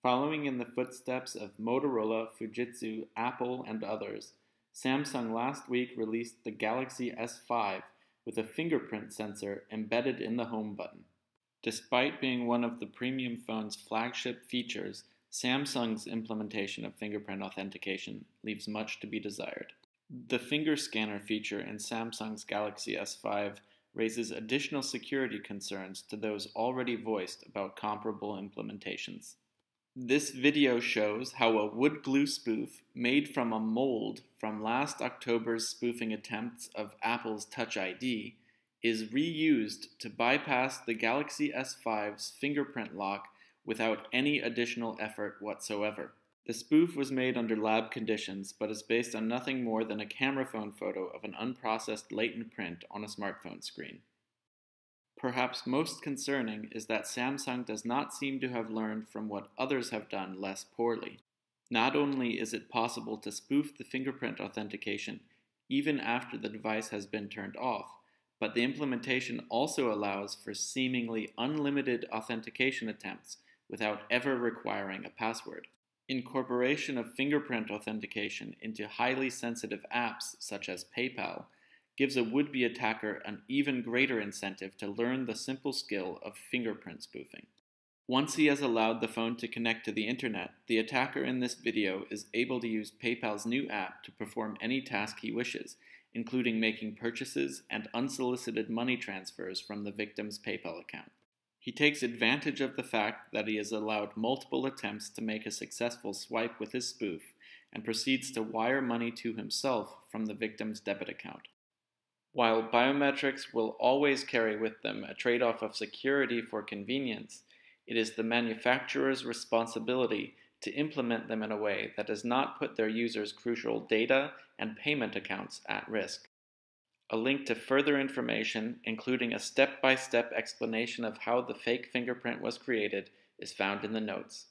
Following in the footsteps of Motorola, Fujitsu, Apple, and others, Samsung last week released the Galaxy S5 with a fingerprint sensor embedded in the home button. Despite being one of the premium phone's flagship features, Samsung's implementation of fingerprint authentication leaves much to be desired. The finger scanner feature in Samsung's Galaxy S5 raises additional security concerns to those already voiced about comparable implementations. This video shows how a wood glue spoof made from a mold from last October's spoofing attempts of Apple's Touch ID is reused to bypass the Galaxy S5's fingerprint lock without any additional effort whatsoever. The spoof was made under lab conditions, but is based on nothing more than a camera phone photo of an unprocessed latent print on a smartphone screen. Perhaps most concerning is that Samsung does not seem to have learned from what others have done less poorly. Not only is it possible to spoof the fingerprint authentication even after the device has been turned off, but the implementation also allows for seemingly unlimited authentication attempts without ever requiring a password. Incorporation of fingerprint authentication into highly sensitive apps such as PayPal gives a would-be attacker an even greater incentive to learn the simple skill of fingerprint spoofing. Once he has allowed the phone to connect to the internet, the attacker in this video is able to use PayPal's new app to perform any task he wishes, including making purchases and unsolicited money transfers from the victim's PayPal account. He takes advantage of the fact that he has allowed multiple attempts to make a successful swipe with his spoof and proceeds to wire money to himself from the victim's debit account. While biometrics will always carry with them a trade-off of security for convenience, it is the manufacturer's responsibility to implement them in a way that does not put their users' crucial data and payment accounts at risk. A link to further information, including a step-by-step explanation of how the fake fingerprint was created, is found in the notes.